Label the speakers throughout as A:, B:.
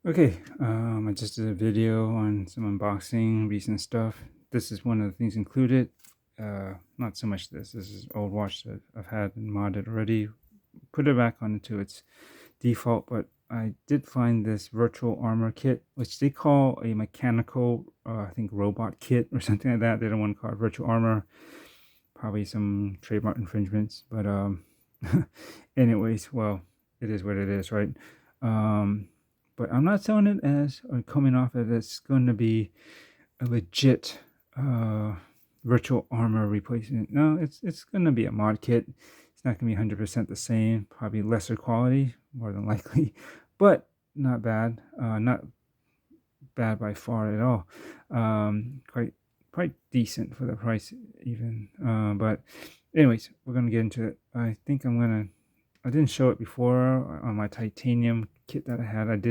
A: Okay, I just did a video on some unboxing recent stuff. This is one of the things included. Not so much this. This is old watch that I've had and modded already. Put it back onto its default, but I did find this virtual armor kit, which they call a mechanical, I think, robot kit or something like that. They don't want to call it virtual armor. Probably some trademark infringements, but anyways, well, it is what it is, right? But I'm not selling it as, or coming off as it's going to be a legit virtual armor replacement. No, it's going to be a mod kit. It's not going to be 100% the same, probably lesser quality, more than likely, but not bad. Not bad by far at all. Quite decent for the price even. But anyways, we're going to get into it. I think I didn't show it before on my titanium kit that I had.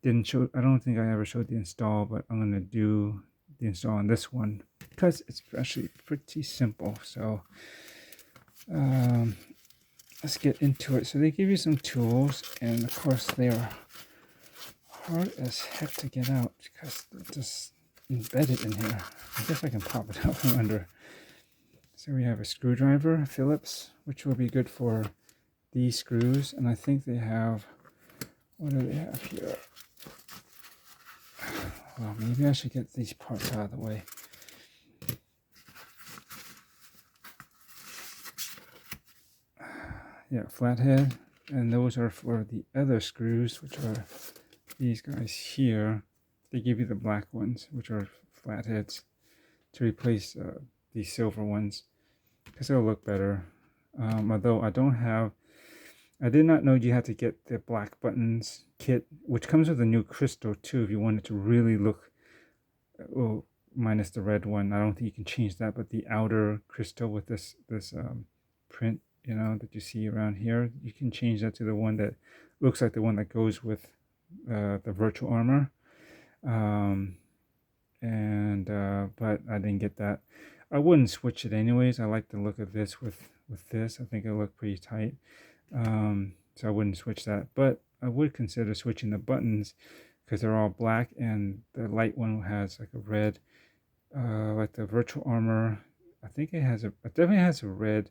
A: Didn't show. I don't think I ever showed the install, but I'm gonna do the install on this one because it's actually pretty simple. So let's get into it. So they give you some tools, and of course they are hard as heck to get out because they're just embedded in here. I guess I can pop it out from under. So we have a screwdriver, Phillips, which will be good for these screws, and I think they have, what do they have here? Well, maybe I should get these parts out of the way. Yeah, flathead, and those are for the other screws, which are these guys here. They give you the black ones, which are flatheads, to replace these silver ones, because it'll look better. Although I did not know you had to get the black buttons kit, which comes with a new crystal too if you want it to really look, well, minus the red one. I don't think you can change that, but the outer crystal with this print, you know, that you see around here, you can change that to the one that looks like the one that goes with the virtual armor. But I didn't get that. I wouldn't switch it anyways. I like the look of this with this. I think it'll look pretty tight. So I wouldn't switch that, but I would consider switching the buttons because they're all black, and the light one has like a red, like the virtual armor. I think it definitely has a red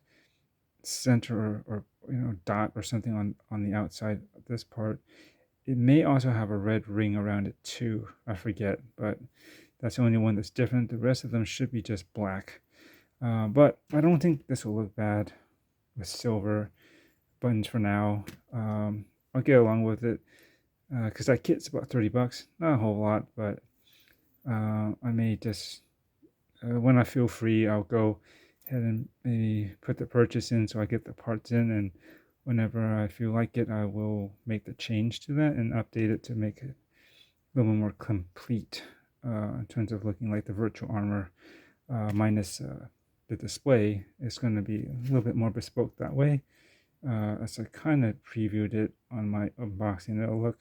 A: center or dot or something on the outside of this part. It may also have a red ring around it too. I forget, but that's the only one that's different. The rest of them should be just black. But I don't think this will look bad with silver buttons for now. I'll get along with it because that kit's about $30. Not a whole lot, but I may just when I feel free, I'll go ahead and maybe put the purchase in so I get the parts in, and whenever I feel like it, I will make the change to that and update it to make it a little more complete in terms of looking like the virtual armor, minus the display. It's going to be a little bit more bespoke that way. As I kind of previewed it on my unboxing, it'll look,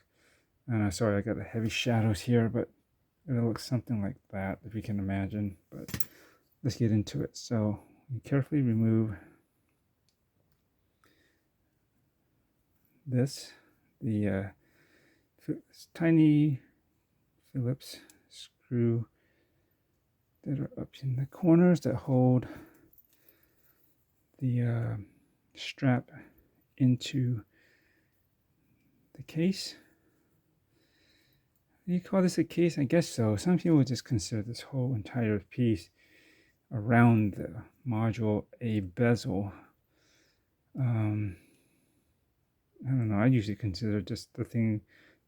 A: and I'm sorry I got the heavy shadows here, but it'll look something like that if you can imagine. But let's get into it. So you carefully remove this, the tiny Phillips screw that are up in the corners that hold the strap into the case. Do you call this a case? I guess so. Some people would just consider this whole entire piece around the module a bezel. I don't know. I usually consider just the thing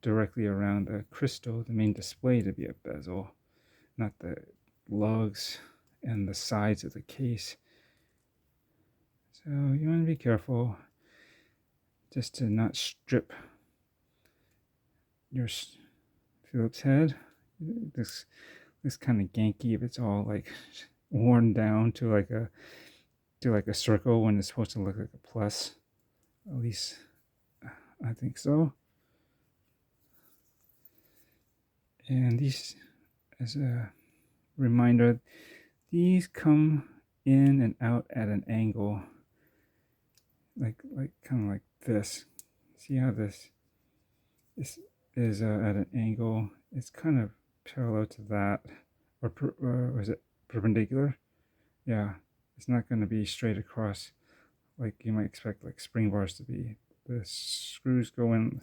A: directly around the crystal, the main display, to be a bezel, not the lugs and the sides of the case. So you want to be careful just to not strip your Phillips head. This kind of ganky if it's all like worn down to like a circle when it's supposed to look like a plus. At least I think so. And these, as a reminder, these come in and out at an angle, like kind of like this. See how this is at an angle. It's kind of parallel to that, or is it perpendicular? Yeah, it's not going to be straight across like you might expect like spring bars to be. The screws go in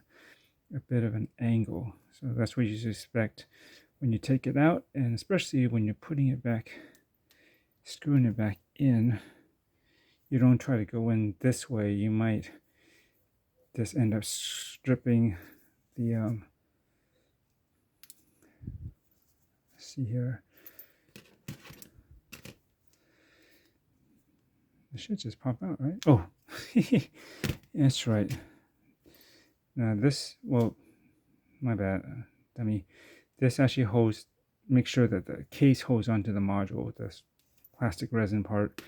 A: a bit of an angle, so that's what you expect when you take it out, and especially when you're putting it back, screwing it back in. You don't try to go in this way. You might just end up stripping the let's see here. It should just pop out, right? Oh, that's right. Now this, well, my bad, dummy. This actually holds, make sure that the case holds onto the module, this plastic resin part.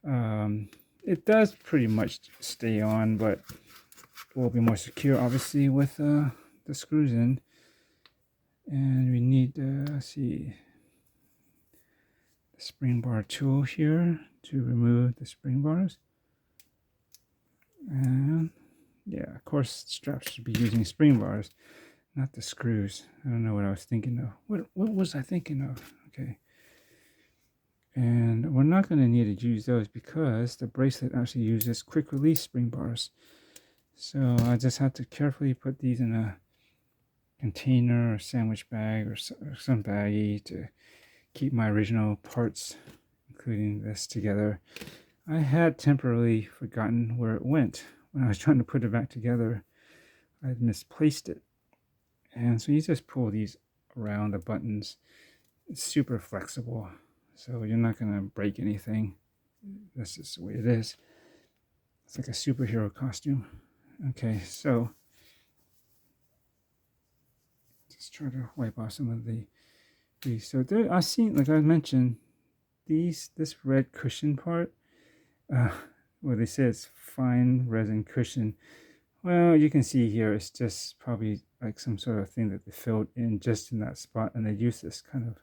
A: It does pretty much stay on, but it will be more secure, obviously, with the screws in. And we need, let's see, the spring bar tool here to remove the spring bars. And yeah, of course, straps should be using spring bars, not the screws. I don't know what I was thinking of. What was I thinking of? Okay. And we're not going to need to use those because the bracelet actually uses quick release spring bars. So I just have to carefully put these in a container or sandwich bag or some baggie to keep my original parts, including this, together. I had temporarily forgotten where it went. When I was trying to put it back together, I had misplaced it. And so you just pull these around the buttons. It's super flexible, so you're not going to break anything. That's just the way it is. It's like a superhero costume. Okay, so just try to wipe off some of these. So there, I've seen, like I mentioned, this red cushion part, where they say it's fine resin cushion. Well, you can see here it's just probably like some sort of thing that they filled in just in that spot, and they use this kind of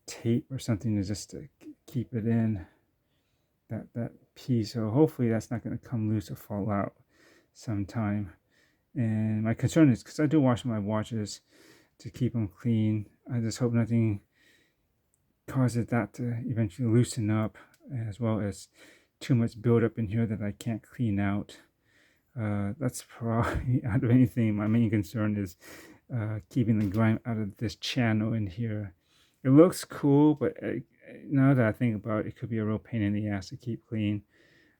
A: tape or something to just to keep it in that piece. So hopefully that's not going to come loose or fall out sometime. And my concern is because I do wash my watches to keep them clean. I just hope nothing causes that to eventually loosen up, as well as too much buildup in here that I can't clean out. That's probably, out of anything, my main concern is keeping the grime out of this channel in here. It looks cool, but now that I think about it, it could be a real pain in the ass to keep clean.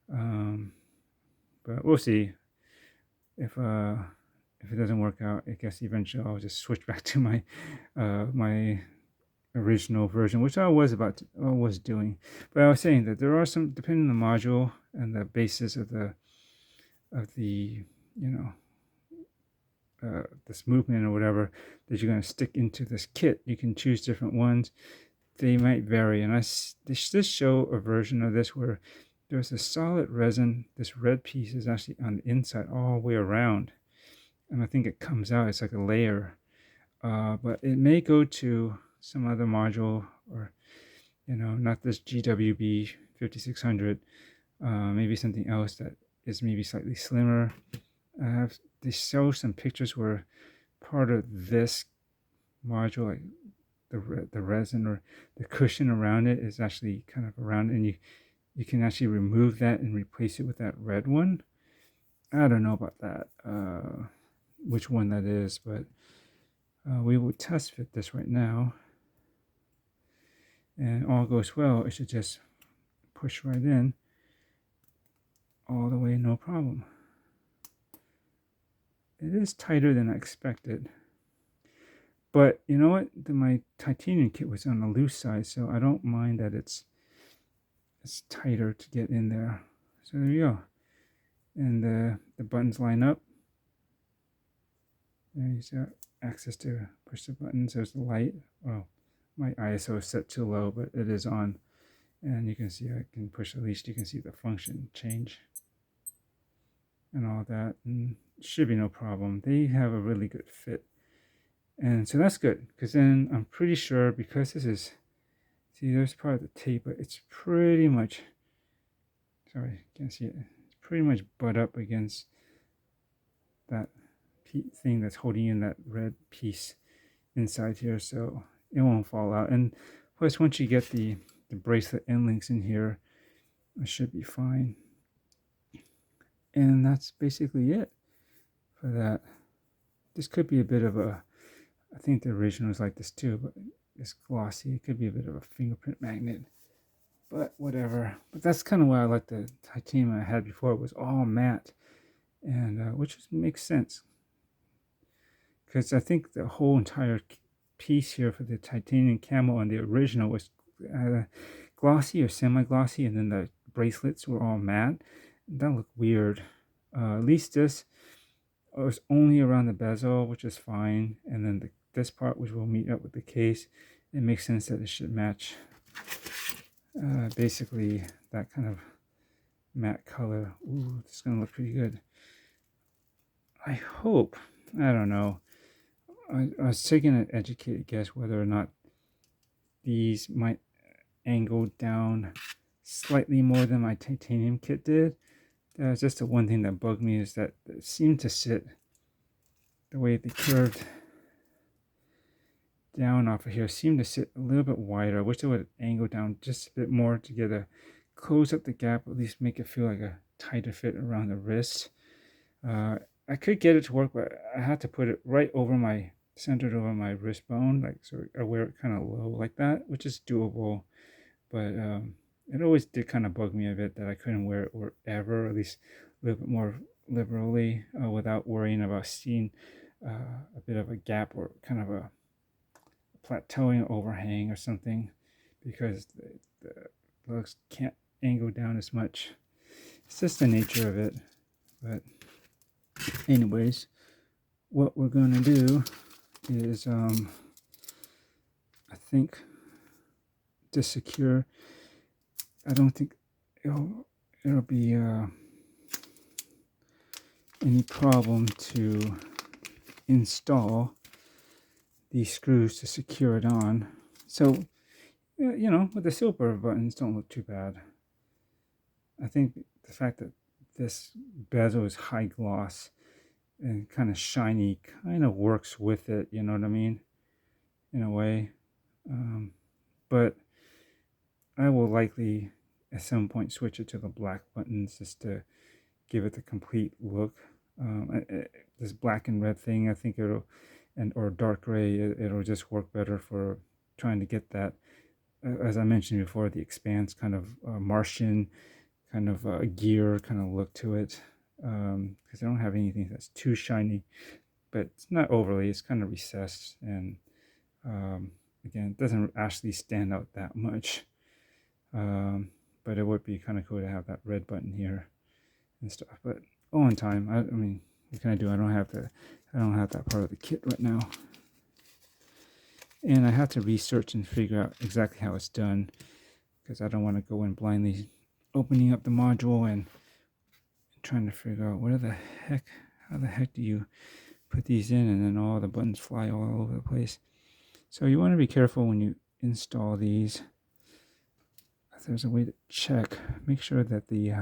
A: But we'll see. If it doesn't work out, I guess eventually I'll just switch back to my my original version, which I was doing. But I was saying that there are some, depending on the module and the basis of the this movement or whatever that you're going to stick into this kit. You can choose different ones. They might vary, and they just show a version of this where there's a solid resin. This red piece is actually on the inside all the way around, and I think it comes out, it's like a layer, but it may go to some other module, or not this GWB5600, maybe something else that is maybe slightly slimmer. They show some pictures where part of this module, like the resin or the cushion around it, is actually kind of around, and you can actually remove that and replace it with that red one. I don't know about that, which one that is, but we will test fit this right now, and all goes well, it should just push right in all the way, no problem. It is tighter than I expected, but you know what? My titanium kit was on the loose side, so I don't mind that it's tighter to get in there. So there you go. And the buttons line up. There you got access to push the buttons. There's the light. Oh, my ISO is set too low, but it is on. And you can see I can push, at least you can see the function change and all that. And it should be no problem. They have a really good fit. And so that's good, because then I'm pretty sure, because this is, see, there's part of the tape, but it's pretty much, sorry, can't see it. It's pretty much butt up against that thing that's holding in that red piece inside here, so it won't fall out. And plus, once you get the bracelet end links in here, it should be fine. And that's basically it for that. This could be a bit of a, I think the original is like this too, but it's glossy. It could be a bit of a fingerprint magnet, but whatever. But that's kind of why I like the titanium I had before. It was all matte, and which makes sense, because I think the whole entire piece here for the titanium camo on the original was glossy or semi-glossy, and then the bracelets were all matte. That looked weird. At least this was only around the bezel, which is fine, and then this part, which will meet up with the case, it makes sense that it should match basically that kind of matte color. Ooh, this is gonna look pretty good. I hope. I don't know. I was taking an educated guess whether or not these might angle down slightly more than my titanium kit did. That's just the one thing that bugged me, is that it seemed to sit the way they curved down off of here, seemed to sit a little bit wider. I wish they would angle down just a bit more to get a close up the gap, at least make it feel like a tighter fit around the wrist. I could get it to work, but I had to put it right over my, centered over my wrist bone, like, so I wear it kind of low like that, which is doable. But it always did kind of bug me a bit that I couldn't wear it wherever, at least a little bit more liberally, without worrying about seeing a bit of a gap or kind of a plateauing overhang or something, because the lugs can't angle down as much. It's just the nature of it. But anyways, what we're going to do is I think to secure, I don't think it'll be any problem to install these screws to secure it on. So, you know, with the silver buttons don't look too bad. I think the fact that this bezel is high gloss and kind of shiny kind of works with it, you know what I mean, in a way. But I will likely at some point switch it to the black buttons just to give it the complete look. This black and red thing, I think it'll, or dark gray, it'll just work better for trying to get that, as I mentioned before, the expanse kind of Martian kind of gear kind of look to it, because I don't have anything that's too shiny, but it's not overly, it's kind of recessed, and again, it doesn't actually stand out that much, but it would be kind of cool to have that red button here and stuff. But all in time, I mean, what can I do? I don't have that part of the kit right now, and I have to research and figure out exactly how it's done, because I don't want to go in blindly opening up the module and trying to figure out how the heck do you put these in, and then all the buttons fly all over the place. So you want to be careful when you install these. If there's a way to check, make sure that you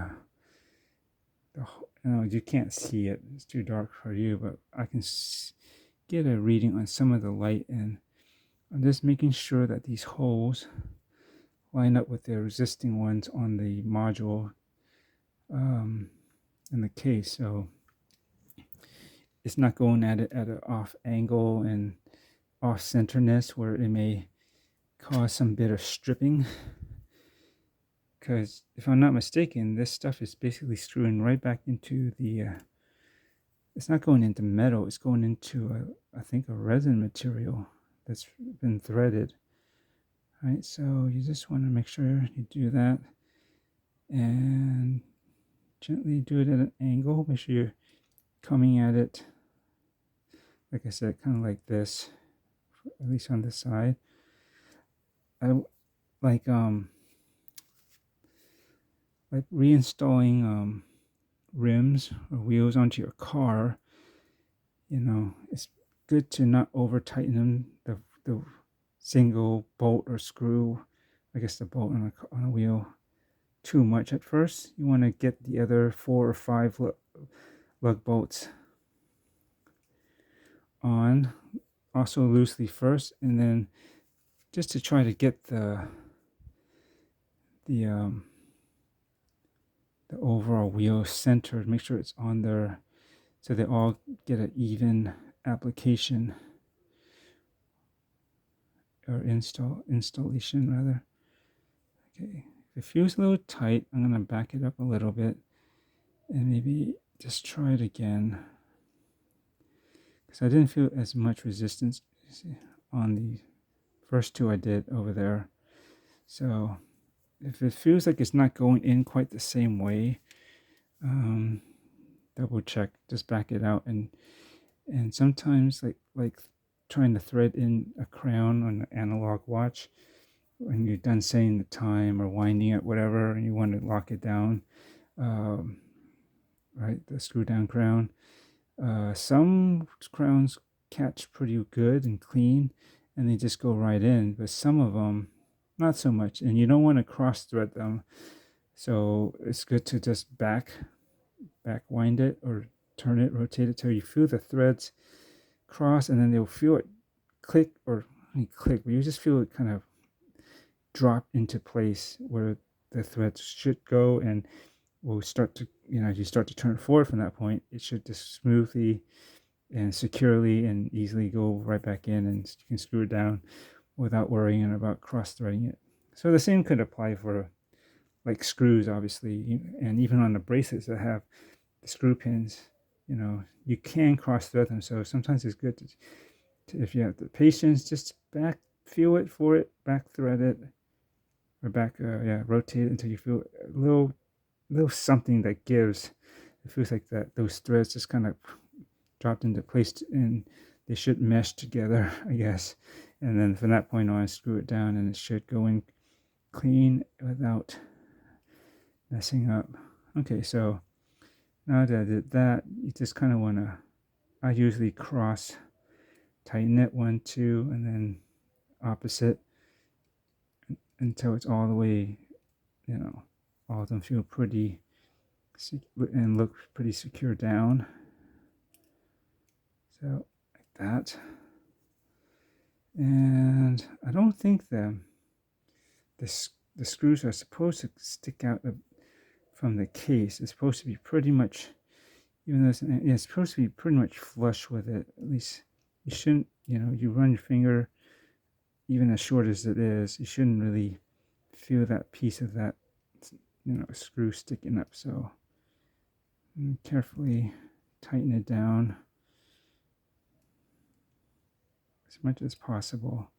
A: can't see it, it's too dark for you, but I can get a reading on some of the light, and I'm just making sure that these holes line up with the resisting ones on the module in the case, so it's not going at it at an off angle and off centerness where it may cause some bit of stripping. Because if I'm not mistaken, this stuff is basically screwing right back into the it's not going into metal, it's going into I think a resin material that's been threaded. Right, so you just want to make sure you do that and gently do it at an angle. Make sure you're coming at it, like I said, kind of like this, at least on this side. I like reinstalling rims or wheels onto your car. You know, it's good to not over tighten them, the single bolt or screw, I guess the bolt on a wheel, too much at first. You want to get the other 4 or 5 lug bolts on also loosely first, and then just to try to get the overall wheel centered, make sure it's on there so they all get an even application or installation rather. Okay, if it feels a little tight, I'm gonna back it up a little bit and maybe just try it again, because I didn't feel as much resistance on the first two I did over there. So if it feels like it's not going in quite the same way, double check, just back it out. And sometimes like trying to thread in a crown on an analog watch, when you're done setting the time or winding it, whatever, and you want to lock it down, right, the screw down crown, some crowns catch pretty good and clean and they just go right in, but some of them not so much, and you don't want to cross thread them. So it's good to just back wind it or turn it, rotate it till you feel the threads cross, and then they'll feel it click, or click, but you just feel it kind of drop into place where the threads should go, and will start to, as you start to turn forward from that point, it should just smoothly and securely and easily go right back in, and you can screw it down without worrying about cross threading it. So the same could apply for like screws, obviously, and even on the bracelets that have the screw pins, you can cross thread them. So sometimes it's good to if you have the patience, just feel it for it, back thread it, or rotate it until you feel a little something that gives. It feels like that those threads just kind of dropped into place, and they should mesh together, I guess. And then from that point on, screw it down, and it should go in clean without messing up. Okay, so now that I did that, you just kind of want to, I usually cross tighten it 1, 2, and then opposite until it's all the way, all of them feel pretty and look pretty secure down. So like that. And I don't think the screws are supposed to stick out from the case. It's supposed to be pretty much, even though it's supposed to be pretty much flush with it. At least you shouldn't, you run your finger, even as short as it is, you shouldn't really feel that piece of that, screw sticking up. So carefully tighten it down as much as possible.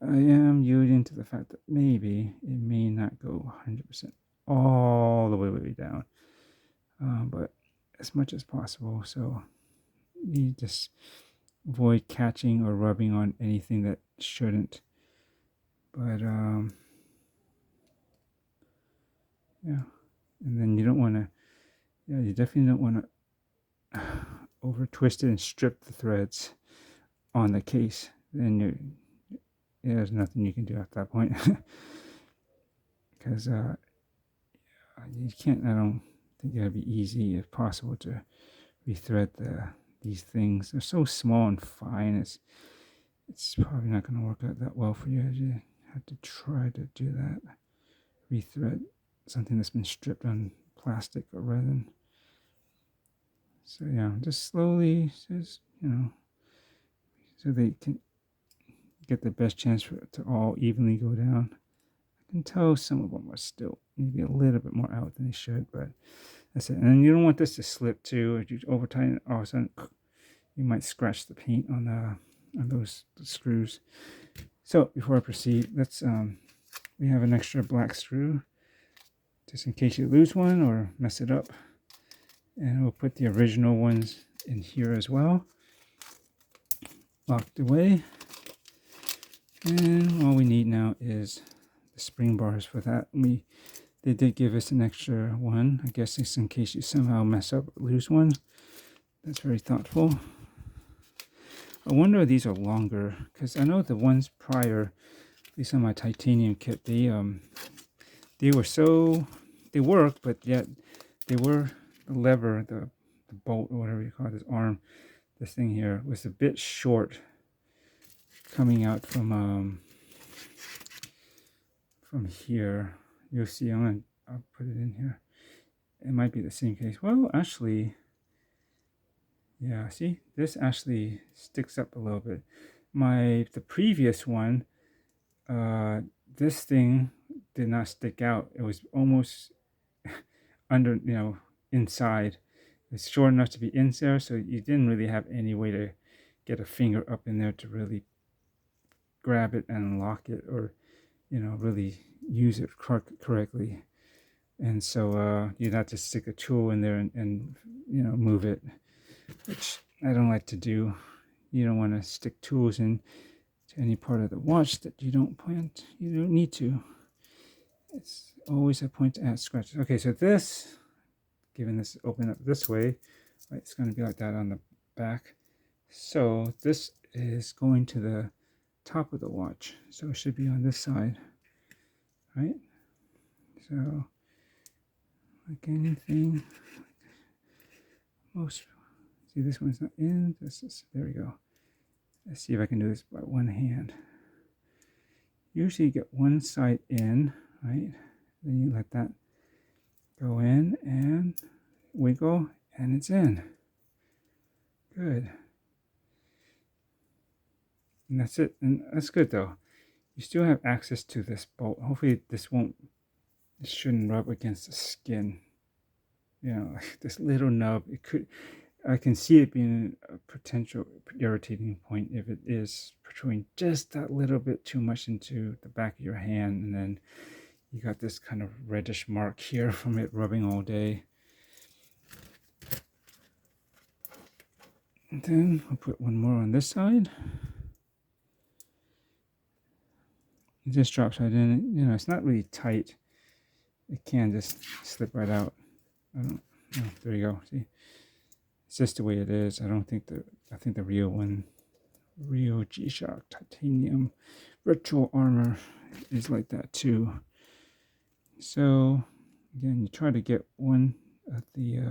A: I am yielding to the fact that maybe it may not go 100% all the way down, but as much as possible. So you just avoid catching or rubbing on anything that shouldn't. But yeah, and then you don't want to, you definitely don't want to over twist it and strip the threads on the case. Then there's nothing you can do at that point, because you can't. I don't think it'd be easy, if possible, to rethread these things. They're so small and fine. It's probably not going to work out that well for you. You have to try to do that. Rethread something that's been stripped on plastic or resin. So yeah, just slowly, so they can get the best chance for it to all evenly go down. I can tell some of them are still maybe a little bit more out than they should, but that's it. And you don't want this to slip too. If you over tighten it, all of a sudden you might scratch the paint on those screws. So before I proceed, let's we have an extra black screw just in case you lose one or mess it up, and we'll put the original ones in here as well, locked away. And all we need now is the spring bars for that. They did give us an extra one. I guess it's in case you somehow mess up or lose one. That's very thoughtful. I wonder if these are longer, because I know the ones prior, at least on my titanium kit, they worked, but yet they were the lever, the bolt or whatever you call it, this arm, this thing here was a bit short coming out from here. You'll see. I'll put it in here. It might be the same case. Well, actually, yeah. See, this actually sticks up a little bit. The previous one, this thing did not stick out. It was almost under, inside. It's short enough to be in there, so you didn't really have any way to get a finger up in there to really grab it and lock it, or really use it correctly. And so you'd have to stick a tool in there and move it, which I don't like to do. You don't want to stick tools in to any part of the watch that you don't need to. It's always a point to add scratches. Okay, so this, given this open up this way, right, it's going to be like that on the back. So this is going to the top of the watch, so it should be on this side, right? So like anything, see, this one's not in. There we go. Let's see if I can do this by one hand. Usually you get one side in, right? Then you let that go in and wiggle, and it's in. Good. And that's it. And that's good though. You still have access to this bolt. Hopefully this shouldn't rub against the skin. Like this little nub, I can see it being a potential irritating point if it is protruding just that little bit too much into the back of your hand, and then you got this kind of reddish mark here from it rubbing all day. And then I'll put one more on this side. It just drops right in. It's not really tight. It can just slip right out. There you go. See, it's just the way it is. I think the real G-Shock Titanium Virtual Armor is like that too. So again, you try to get one of the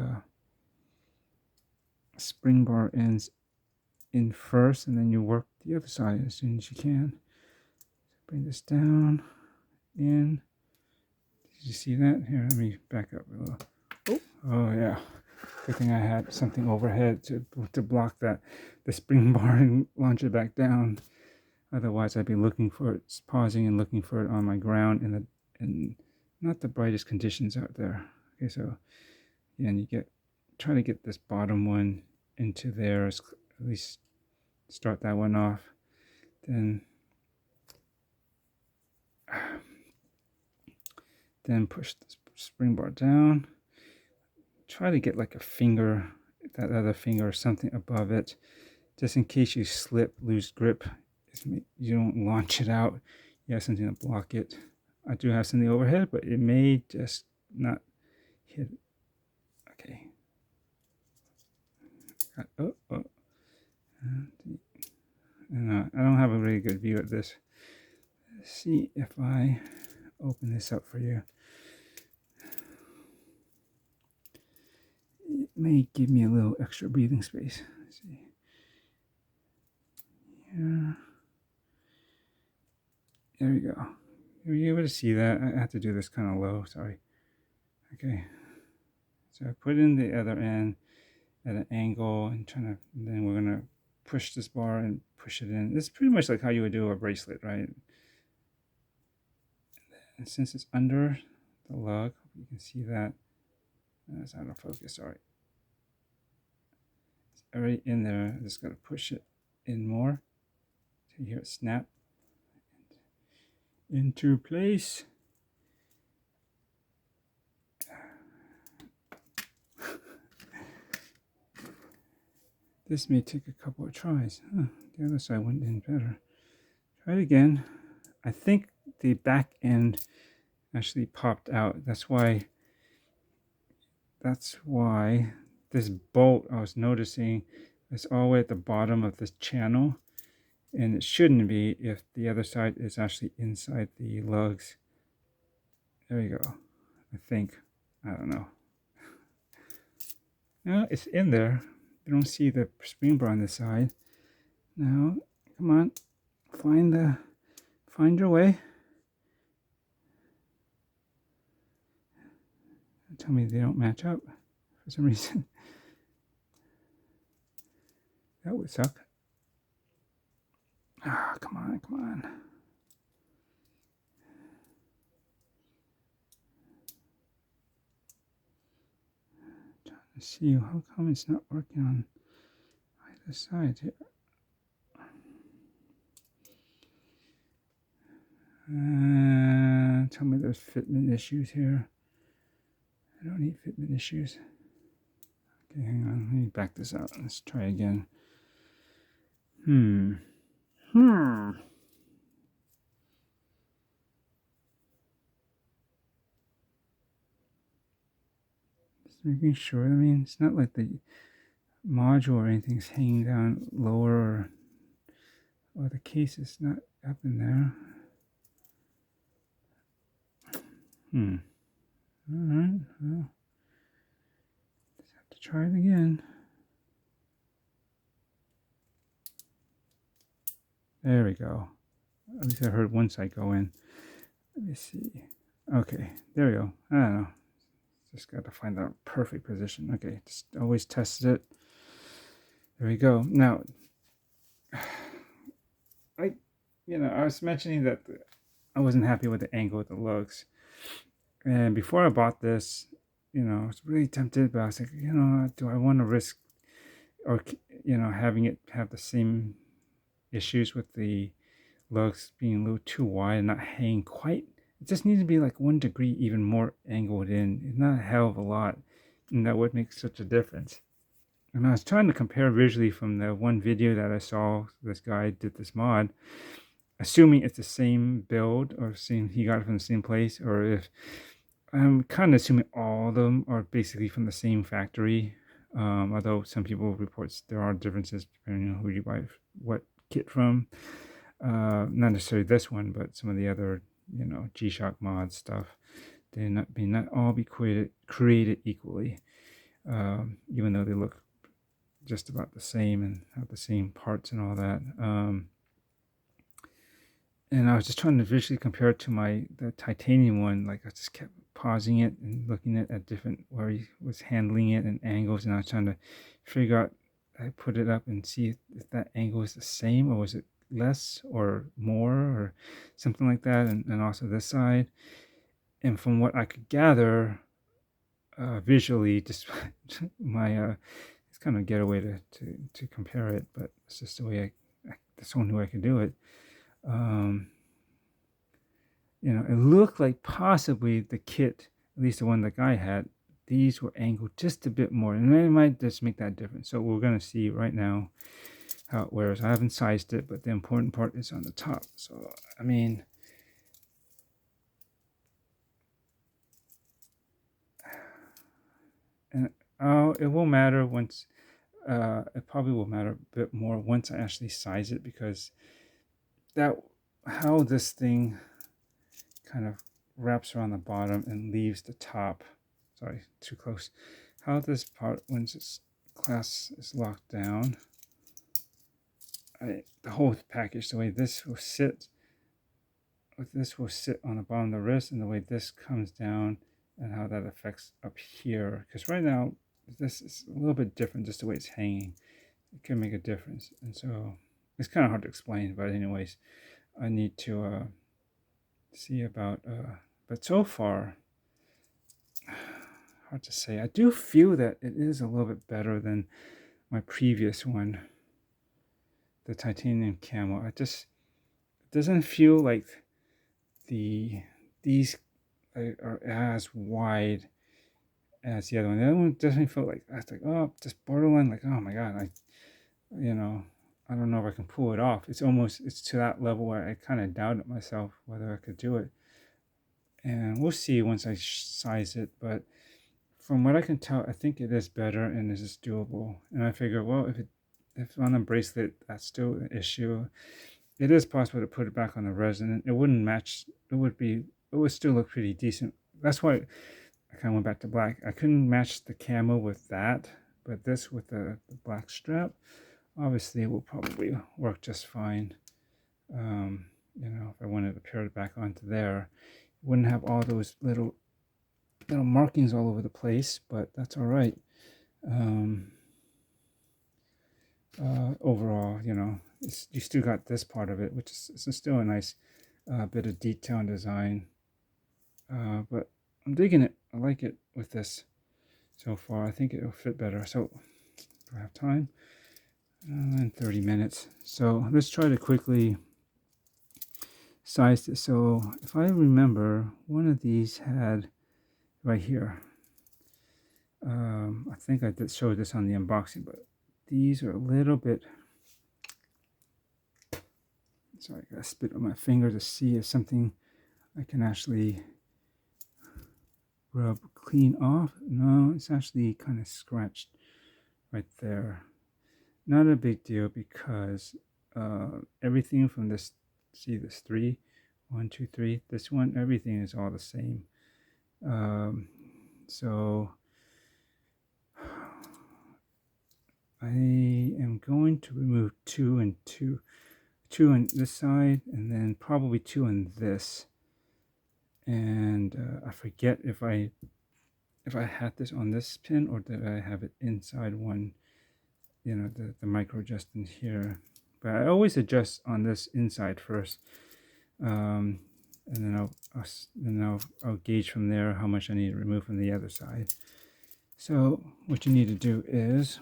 A: spring bar ends in first, and then you work the other side as soon as you can. Bring this down in. Did you see that? Here, let me back up a little. Oh yeah. Good thing I had something overhead to block the spring bar and launch it back down. Otherwise, I'd be looking for it, pausing and looking for it on my ground in not the brightest conditions out there. Okay, so and try to get this bottom one into there, at least start that one off. Then push the spring bar down. Try to get like a finger, that other finger or something above it, just in case you lose grip. You don't launch it out. You have something to block it. I do have something overhead, but it may just not hit. Okay. And I don't have a really good view of this. Let's see if I open this up for you. It may give me a little extra breathing space. Let's see. Yeah. There we go. Are you able to see that? I have to do this kind of low, sorry. Okay. So I put in the other end at an angle and then we're gonna push this bar and push it in. It's pretty much like how you would do a bracelet, right? And since it's under the lug, you can see that. That's out of focus, sorry. It's already in there. I just gotta push it in more. So you hear it snap into place. This may take a couple of tries. The other side went in better. Try it again. I think the back end actually popped out. That's why this bolt I was noticing is all the way at the bottom of this channel, and it shouldn't be if the other side is actually inside the lugs. There you go. I think. I don't know. No, it's in there, You don't see the spring bar on this side. Now, come on, find your way. Tell me they don't match up for some reason. That would suck. Ah, come on, come on. Trying to see how come it's not working on either side here. Tell me there's fitment issues here. I don't need fitment issues. Okay, hang on. Let me back this out. Let's try again. Just making sure. I mean, it's not like the module or anything's hanging down lower, or the case is not up in there. Alright, well, just have to try it again. There we go. At least I heard one side go in. Let me see. Okay, there we go. I don't know. Just got to find the perfect position. Okay, just always test it. There we go. Now, I was mentioning that I wasn't happy with the angle of the lugs. And before I bought this, I was really tempted, but I was like, do I want to risk, or, having it have the same issues with the lugs being a little too wide and not hanging quite. It just needs to be like 1 degree even more angled in. It's not a hell of a lot, and that would make such a difference. And I was trying to compare visually from the one video that I saw. This guy did this mod, assuming it's the same build, or he got it from the same place, or if I'm kind of assuming all of them are basically from the same factory. Although some people report there are differences depending on who you buy what kit from. Not necessarily this one, but some of the other, G-Shock mod stuff. They may not all be created equally, even though they look just about the same and have the same parts and all that. And I was just trying to visually compare it to the titanium one. Like, I just kept pausing it and looking at different where he was handling it and angles, and I was trying to figure out. I put it up and see if that angle is the same, or was it less or more or something like that, and also this side. And from what I could gather visually, just it's kind of a getaway to compare it, but it's just the way that's the only way I could do it. It looked like possibly the kit, at least the one the guy had, these were angled just a bit more, and it might just make that difference. So we're going to see right now how it wears. I haven't sized it, but the important part is on the top. So, I mean, and it will matter once, it probably will matter a bit more once I actually size it, because how this thing kind of wraps around the bottom and leaves the top. Sorry, too close. How this part, once its clasp is locked down, the whole package, the way this will sit on the bottom of the wrist, and the way this comes down, and how that affects up here. Because right now, this is a little bit different, just the way it's hanging. It can make a difference. And so it's kind of hard to explain, but anyways, I need to see about, but so far, hard to say. I do feel that it is a little bit better than my previous one, the titanium camo. It doesn't feel like these are as wide as the other one. The other one doesn't feel like, I was like, oh, just borderline, like, oh my god, I don't know if I can pull it off. It's to that level where I kind of doubted myself whether I could do it. And we'll see once I size it, but from what I can tell, I think it is better and it is doable. And I figure, well, if on a bracelet that's still an issue, it is possible to put it back on the resin. It wouldn't match. It would still look pretty decent. That's why I kind of went back to black. I couldn't match the camo with that, But this with the black strap, obviously it will probably work just fine. You know, if I wanted to pair it back onto there, it wouldn't have all those little markings all over the place, but that's all right. Overall, you know, you still got this part of it, which is still a nice bit of detail and design. But I'm digging it. I like it with this so far. I think it'll fit better. So do I have time? In 30 minutes. So let's try to quickly size this. So if I remember, one of these had right here. I think I did show this on the unboxing, but these are a little bit. So I gotta spit on my finger to see if something I can actually rub clean off. No, it's actually kind of scratched right there. Not a big deal because everything from this, see this 3, 1, 2, 3, this one, everything is all the same. So I am going to remove 2 and 2, 2 on this side, and then probably 2 on this. And I forget if I had this on this pin or did I have it inside one, you know, the micro adjust in here. But I always adjust on this inside first, and then I'll gauge from there how much I need to remove from the other side. So what you need to do is,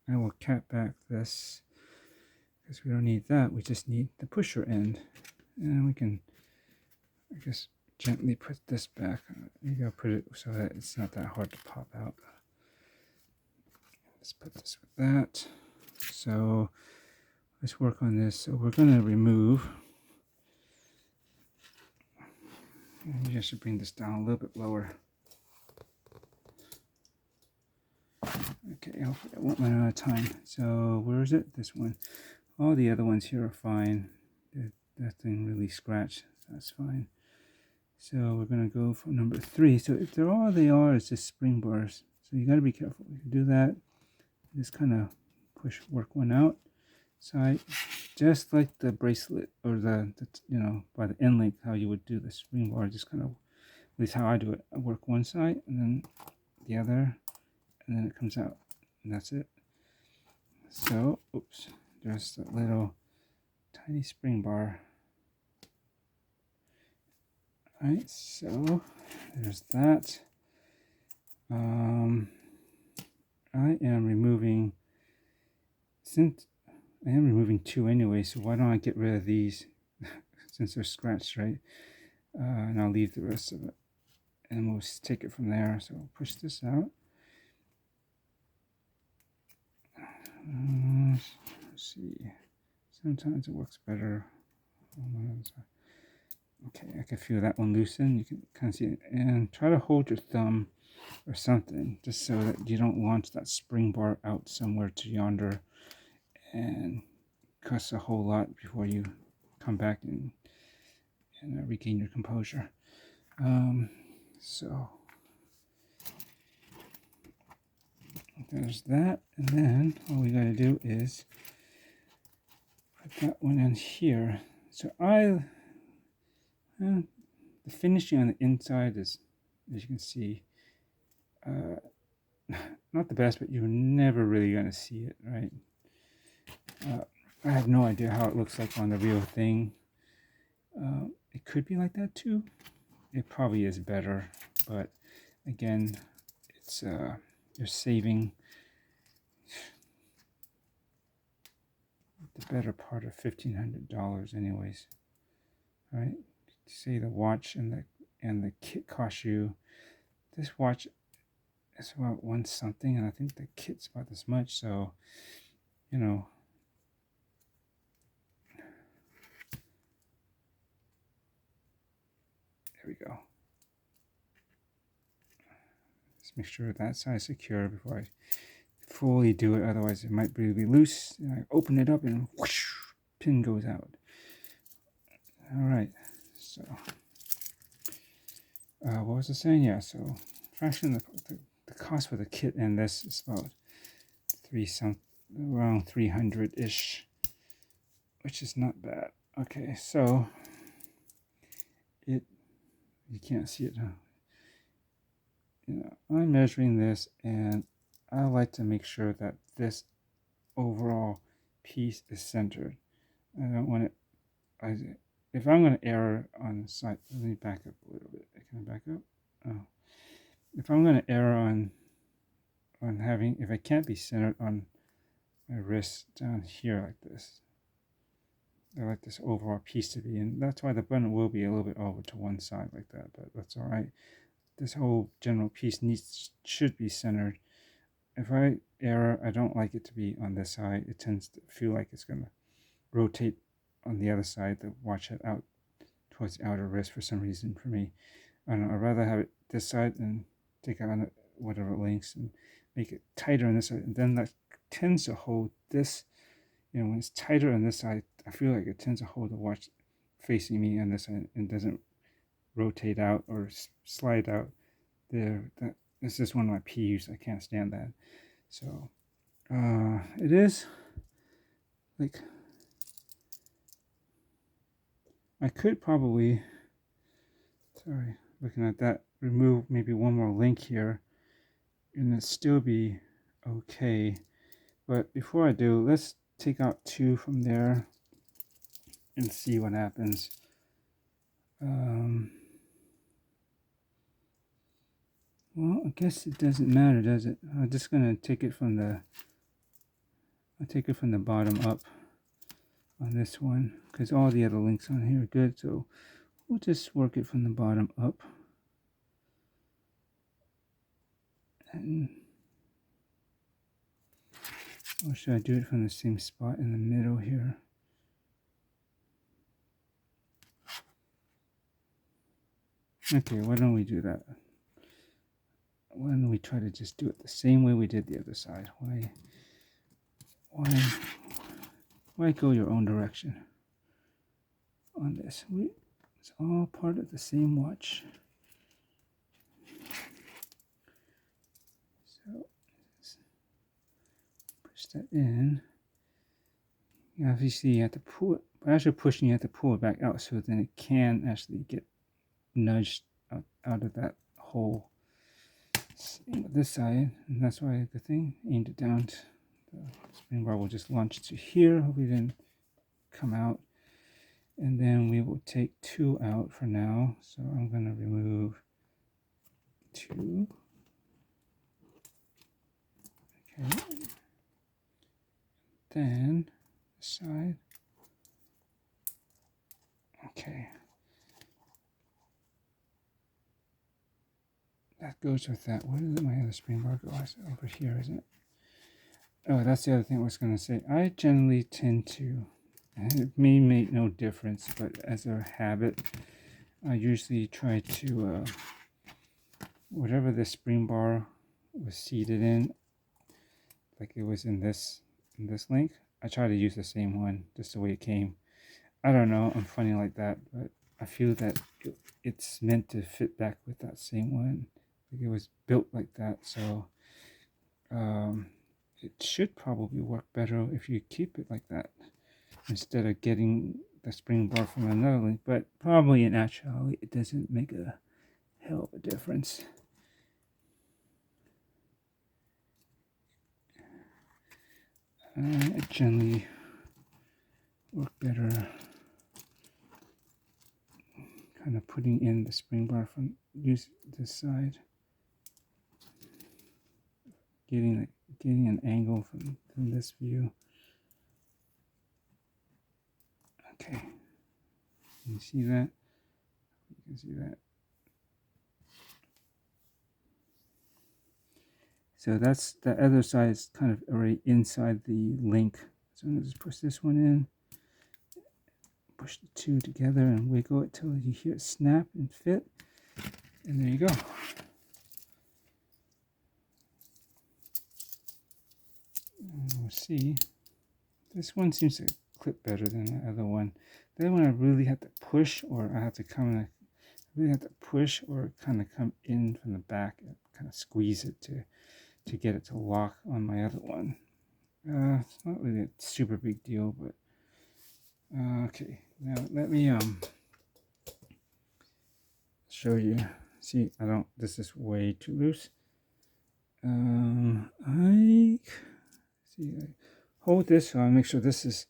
A: I will cap back this because we don't need that. We just need the pusher end, and we can, I guess, gently put this back. You gotta put it so that it's not that hard to pop out. Let's put this with that. So let's work on this. So we're gonna remove. Maybe I should bring this down a little bit lower. Okay, hopefully I won't run out of time. So where is it? This one. All the other ones here are fine. That thing really scratched. So that's fine. So we're going to go for number 3. So if they're all they are is just spring bars. So you got to be careful. You do that. Just kind of work one out. Side, just like the bracelet or the you know, by the end length, how you would do the spring bar. Just kind of, at least how I do it. I work one side and then the other, and then it comes out. And that's it. So, oops, there's that little tiny spring bar. Alright, so there's that. I am removing, since I am removing 2 anyway, so why don't I get rid of these since they're scratched, right? And I'll leave the rest of it, and we'll take it from there. So I'll push this out. Let's see. Sometimes it works better on one of the side. Okay, I can feel that one loosen. You can kind of see it. And try to hold your thumb or something just so that you don't launch that spring bar out somewhere to yonder and cuss a whole lot before you come back and regain your composure. So there's that, and then all we got to do is put that one in here. So the finishing on the inside is, as you can see, not the best, but you're never really going to see it, right? I have no idea how it looks like on the real thing. It could be like that too. It probably is better, but again, it's you're saving the better part of $1,500 anyways. All right, say the watch and the kit cost you, this watch is about 1 something, and I think the kit's about this much. So, you know, there we go. Just make sure that side's secure before I fully do it, otherwise it might be loose. And I open it up and whoosh, pin goes out. All right, so what was I saying? Yeah, so fraction of the cost for the kit and this is about around 300-ish, which is not bad. Okay, so you can't see it, huh? I'm measuring this, and I like to make sure that this overall piece is centered. I don't want it. If I'm going to err on the side, let me back up a little bit. Can I back up? Oh. If I'm going to err on having, if I can't be centered on my wrist down here like this, I like this overall piece to be, and that's why the button will be a little bit over to one side like that, but that's all right. This whole general piece should be centered. If I err, I don't like it to be on this side. It tends to feel like it's going to rotate on the other side to watch it out towards the outer wrist for some reason for me. I don't know, I'd rather have it this side and take out whatever links and make it tighter on this side, and then that tends to hold this. When it's tighter on this side, I feel like it tends to hold the watch facing me on this side and doesn't rotate out or slide out there. This is one of my peeves. I can't stand that. So it is like, I could probably, sorry, looking at that, remove maybe one more link here and it'd still be okay. But before I do, let's take out 2 from there and see what happens. Well, I guess it doesn't matter, does it? I'm just gonna take it from the bottom up on this one, because all the other links on here are good. So we'll just work it from the bottom up. And, or should I do it from the same spot in the middle here? Okay, why don't we do that? Why don't we try to just do it the same way we did the other side? Why go your own direction on this? It's all part of the same watch. So push that in. Obviously you have to pull it, but as you're pushing, you have to pull it back out so then it can actually get nudged out of that hole. This side, and that's why the thing aimed it down. The spring bar will just launch to here. Hopefully it didn't come out. And then we will take 2 out for now. So I'm going to remove 2. Okay. Then this side. Okay. That goes with that. Where did my other spring bar go? It's over here, isn't it? Oh, that's the other thing I was going to say. I generally tend to, and it may make no difference, but as a habit, I usually try to, whatever the spring bar was seated in, like it was in this link, I try to use the same one, just the way it came. I don't know, I'm funny like that, but I feel that it's meant to fit back with that same one. Like it was built like that, so it should probably work better if you keep it like that instead of getting the spring bar from another link. But probably in actuality, it doesn't make a hell of a difference. It generally work better kind of putting in the spring bar from use this side, getting an angle from this view. Okay, you see that? You can see that. So that's the other side is kind of already inside the link. So I'm gonna just push this one in, push the 2 together and wiggle it till you hear it snap and fit. And there you go. And we'll see. This one seems to clip better than the other one. The other one I really have to push, or I have to really have to push or kind of come in from the back. It kind of squeeze it to get it to lock on my other one. It's not really a super big deal, but okay. Now let me show you. See, this is way too loose. I hold this, so I make sure this is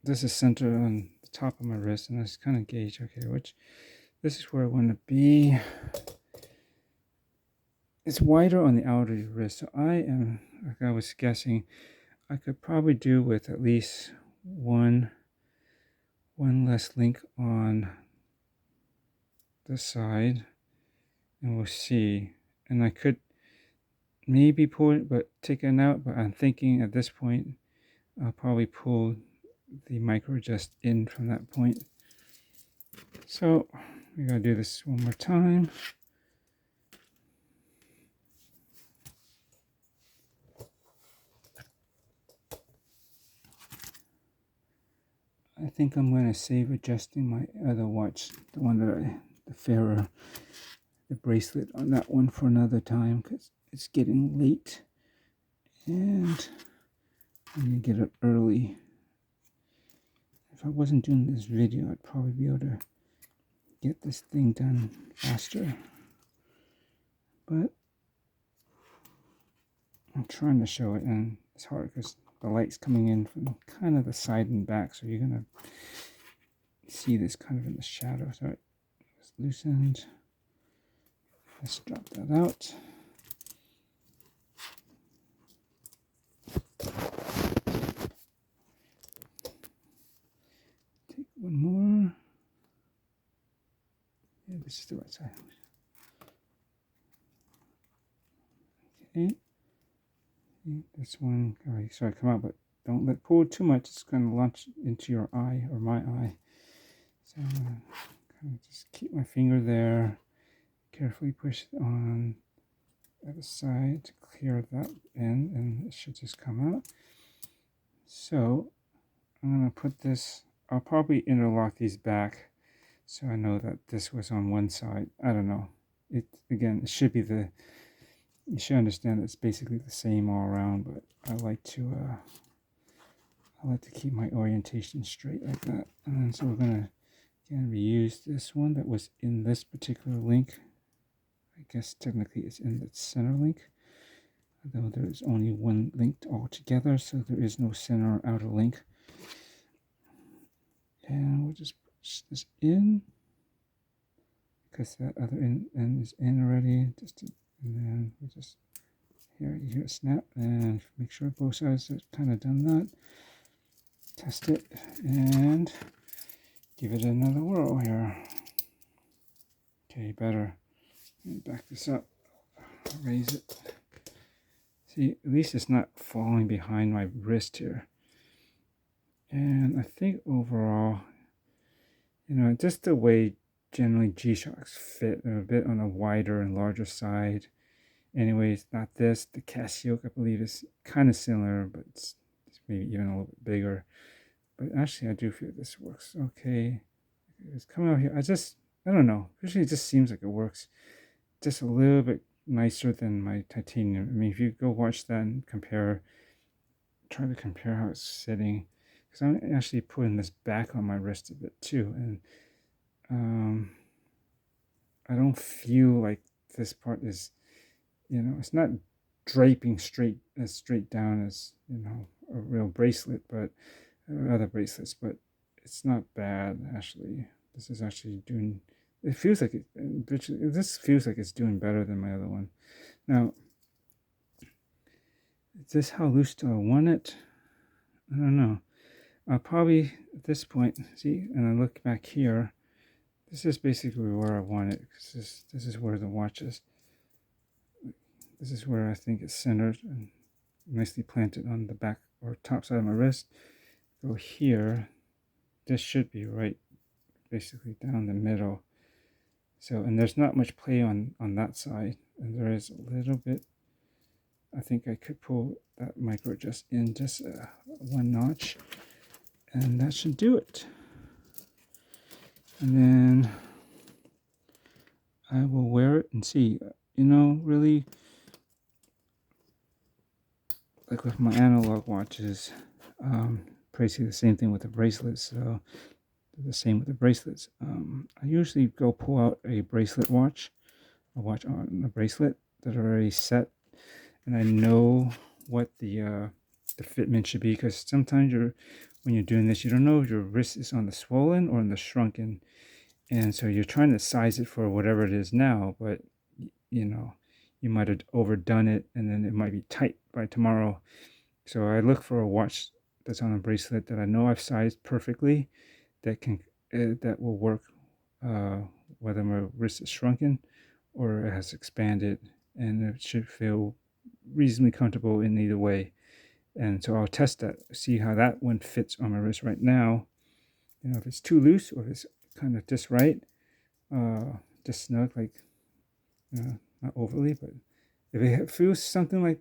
A: centered on the top of my wrist, and I just kind of gauge, okay, this is where I want to be. It's wider on the outer wrist, so like I was guessing, I could probably do with at least one less link on this side, and we'll see. And I could maybe pull it, but take it out, but I'm thinking at this point, I'll probably pull the micro adjust in from that point. So we gotta do this one more time. I think I'm going to save adjusting my other watch, the one that the fairer, the bracelet on that one for another time, because it's getting late and I'm going to get up early. If I wasn't doing this video, I'd probably be able to get this thing done faster. But I'm trying to show it, and it's hard because the light's coming in from kind of the side and back, so you're going to see this kind of in the shadow. So it's loosened. Let's drop that out. Take one more. Yeah, this is the right side. Okay. This one, all right, sorry, come out, but don't let pull too much. It's going to launch into your eye or my eye. So kind of just keep my finger there. Carefully push it on the other side to clear that end, and it should just come out. So I'm going to put this, I'll probably interlock these back so I know that this was on one side. I don't know. It should be you should understand it's basically the same all around, but I like to keep my orientation straight like that. And so we're going to again reuse this one that was in this particular link. I guess technically it's in the center link, although there is only one linked altogether, so there is no center or outer link. And we'll just push this in because that other end is in already. And then we just you hear it snap, and make sure both sides have kind of done that. Test it and give it another whirl here. Okay, better. Back this up, raise it. See, at least it's not falling behind my wrist here. And I think overall, just the way generally G-Shocks fit, they're a bit on the wider and larger side. Anyways, not this. The Casio, I believe, is kind of similar, but it's maybe even a little bit bigger. But actually, I do feel this works okay. It's coming out here. I don't know. Usually, it just seems like it works just a little bit nicer than my titanium. I mean, if you go watch that and try to compare how it's sitting, because I'm actually putting this back on my wrist a bit too, and I don't feel like this part is, it's not draping straight down as a real bracelet, but other bracelets, but it's not bad actually. This is actually doing. It feels like this feels like it's doing better than my other one. Now, is this how loose do I want it? I don't know. I'll probably at this point see, and I look back here. This is basically where I want it, because this is where the watch is. This is where I think it's centered and nicely planted on the back or top side of my wrist. Go here. This should be right, basically down the middle. So, and there's not much play on that side, and there is a little bit. I think I could pull that micro adjust in just one notch, and that should do it. And then I will wear it and see. you know, really, like with my analog watches, basically the same thing with the bracelets. So the same with the bracelets. I usually go pull out a bracelet watch, a watch on a bracelet that are already set, and I know what the fitment should be, because sometimes when you're doing this, you don't know if your wrist is on the swollen or on the shrunken, and so you're trying to size it for whatever it is now, but you know, you might have overdone it, and then it might be tight by tomorrow. So I look for a watch that's on a bracelet that I know I've sized perfectly, that will work, uh, whether my wrist is shrunken or it has expanded, and it should feel reasonably comfortable in either way. And so I'll test that, see how that one fits on my wrist right now. You know, if it's too loose or if it's kind of just right, just snug, like, not overly, but if it feels something like,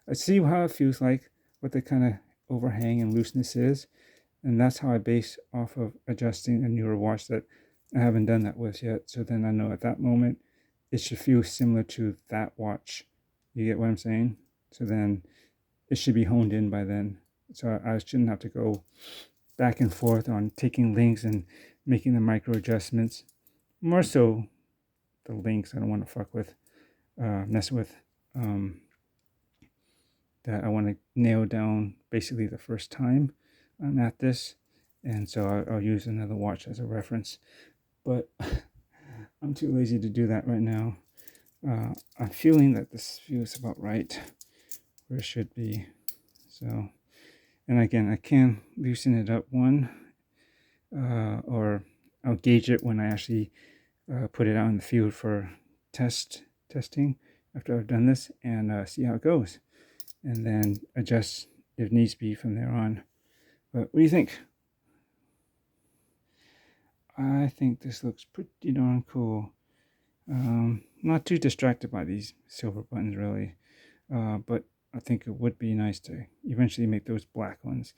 A: I see how it feels like, what the kind of overhang and looseness is, and that's how I base off of adjusting a newer watch that I haven't done that with yet. So then I know at that moment it should feel similar to that watch. You get what I'm saying? So then it should be honed in by then. So I shouldn't have to go back and forth on taking links and making the micro adjustments. More so the links I don't want to mess with. That I want to nail down basically the first time I'm at this. And so I'll use another watch as a reference. But I'm too lazy to do that right now. I'm feeling that this feels about right where it should be. So, and again, I can loosen it up or I'll gauge it when I actually put it out in the field for testing after I've done this, and see how it goes, and then adjust if needs be from there on. But what do you think? I think this looks pretty darn cool. Not too distracted by these silver buttons really, but I think it would be nice to eventually make those black ones.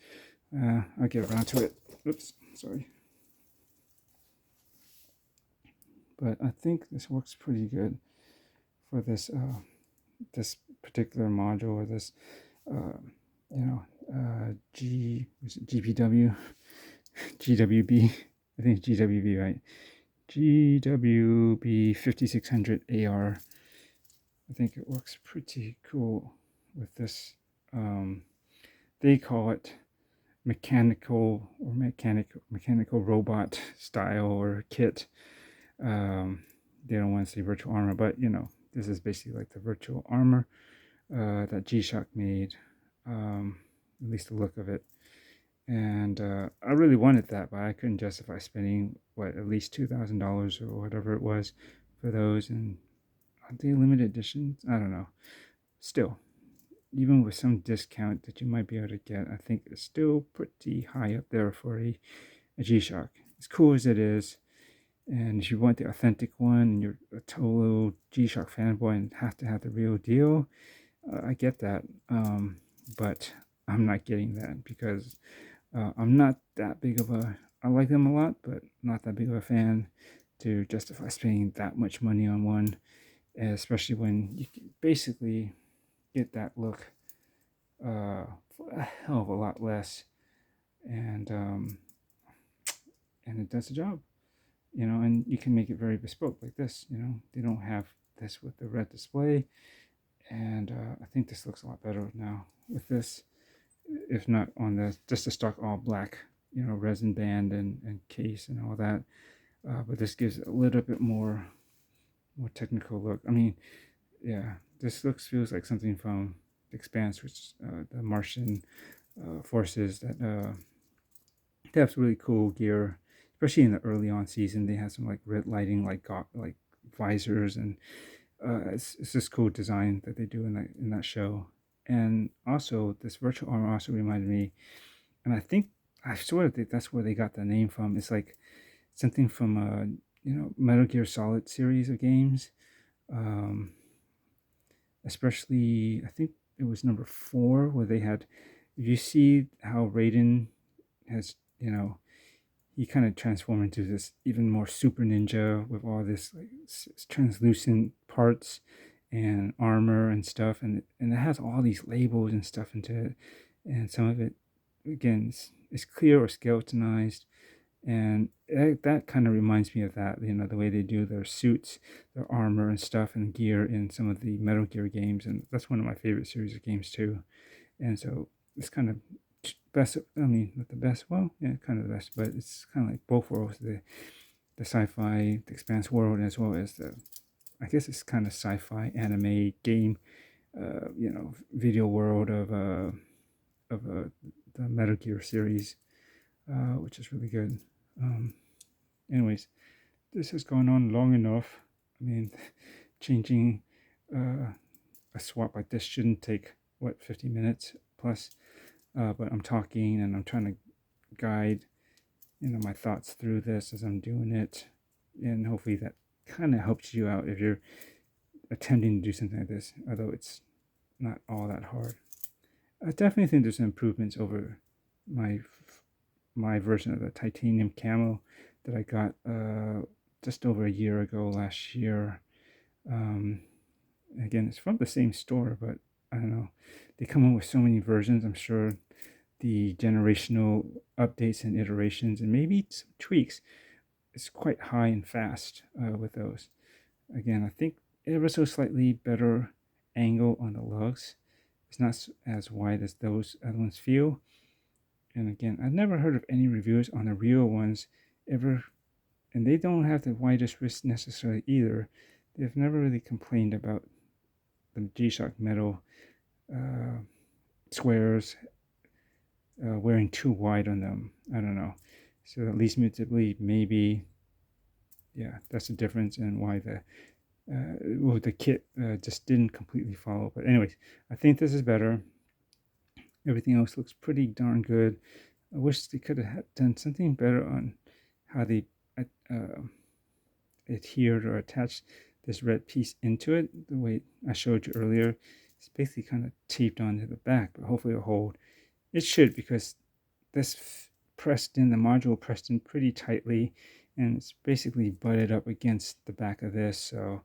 A: I'll get around to it. Oops, sorry. But I think this works pretty good for this this particular module, or this GPW GWB. I think it's GWB, right? GWB5600AR. I think it works pretty cool with this. They call it mechanical robot style or kit. They don't want to say virtual armor, but this is basically like the virtual armor that G-Shock made, at least the look of it. And I really wanted that, but I couldn't justify spending at least $2,000 or whatever it was for those. And are they limited editions? I don't know. Still, even with some discount that you might be able to get, I think it's still pretty high up there for a G-Shock. As cool as it is, and if you want the authentic one and you're a total G-Shock fanboy and have to have the real deal, I get that. But I'm not getting that because I'm not that big of I like them a lot, but not that big of a fan to justify spending that much money on one, especially when you can basically get that look for a hell of a lot less, and it does the job, and you can make it very bespoke like this. They don't have this with the red display, and I think this looks a lot better now with this, if not on just the stock all black, resin band and case and all that. But this gives a little bit more technical look. I mean, yeah, this feels like something from The Expanse, which the Martian forces that they have some really cool gear, especially in the early on season. They had some like red lighting, like visors, and it's this cool design that they do in that show. And also, this virtual armor also reminded me, and I sort of think that's where they got the name from. It's like something from Metal Gear Solid series of games, especially I think it was number 4 where they had. If you see how Raiden has, he kind of transformed into this even more super ninja with all this like translucent parts and armor and stuff, and it has all these labels and stuff into it, and some of it, again, is clear or skeletonized, and that kind of reminds me of that, the way they do their suits, their armor and stuff and gear in some of the Metal Gear games, and that's one of my favorite series of games too. And so it's kind of best, I mean, not the best, well, yeah, kind of the best, but it's kind of like both worlds, the sci-fi, the Expanse world, as well as I guess it's kind of sci-fi anime game, video world of the Metal Gear series, which is really good. Anyways, this has gone on long enough. I mean, changing a swap like this shouldn't take, 50 minutes plus, but I'm talking and I'm trying to guide, my thoughts through this as I'm doing it, and hopefully that kind of helps you out if you're attempting to do something like this, although it's not all that hard. I definitely think there's improvements over my version of the titanium camo that I got just over a year ago, last year. Again, it's from the same store, but I don't know, they come up with so many versions. I'm sure the generational updates and iterations and maybe some tweaks, it's quite high and fast with those. Again, I think ever so slightly better angle on the lugs. It's not as wide as those other ones feel. And again, I've never heard of any reviews on the real ones ever, and they don't have the widest wrist necessarily either. They've never really complained about the G-Shock metal squares wearing too wide on them. I don't know. So that leads me to believe maybe, yeah, that's the difference in why the kit just didn't completely follow. But anyways, I think this is better. Everything else looks pretty darn good. I wish they could have done something better on how they adhered or attached this red piece into it. The way I showed you earlier, it's basically kind of taped onto the back, but hopefully it'll hold. It should, because this pressed in, the module pressed in pretty tightly, and it's basically butted up against the back of this, so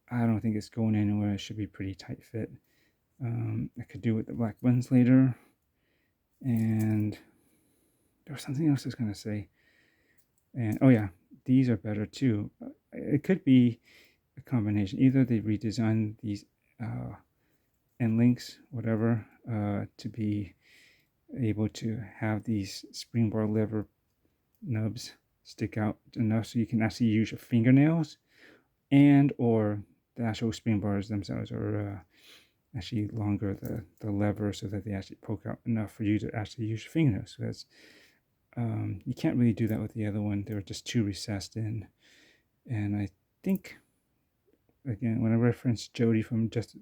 A: I don't think it's going anywhere. It should be pretty tight fit. I could do with the black buttons later, and there was something else I was going to say, and oh yeah, these are better too. It could be a combination. Either they redesigned these end links, whatever, to be able to have these springboard lever nubs stick out enough so you can actually use your fingernails, and or the actual springboards themselves are actually longer, the lever, so that they actually poke out enough for you to actually use your fingernails. So that's you can't really do that with the other one. They were just too recessed in. And I think, again, when I reference Jody from just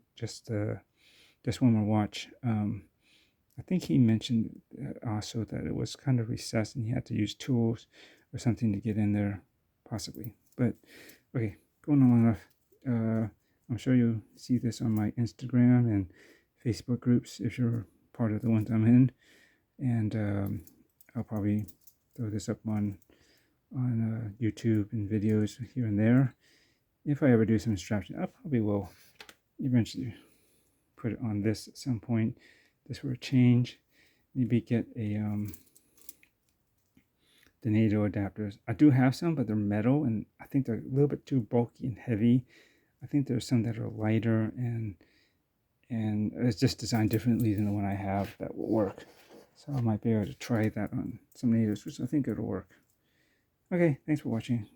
A: one more watch, I think he mentioned also that it was kind of recessed and he had to use tools or something to get in there, possibly. But okay, going on long enough. I'm sure you'll see this on my Instagram and Facebook groups if you're part of the ones I'm in, and I'll probably throw this up on YouTube and videos here and there. If I ever do some strapping, I probably will eventually put it on this at some point. This for a change. Maybe get a the NATO adapters. I do have some, but they're metal, and I think they're a little bit too bulky and heavy. I think there's some that are lighter, and it's just designed differently than the one I have that will work. So I might be able to try that on some NATOs, which I think it'll work. Okay, thanks for watching.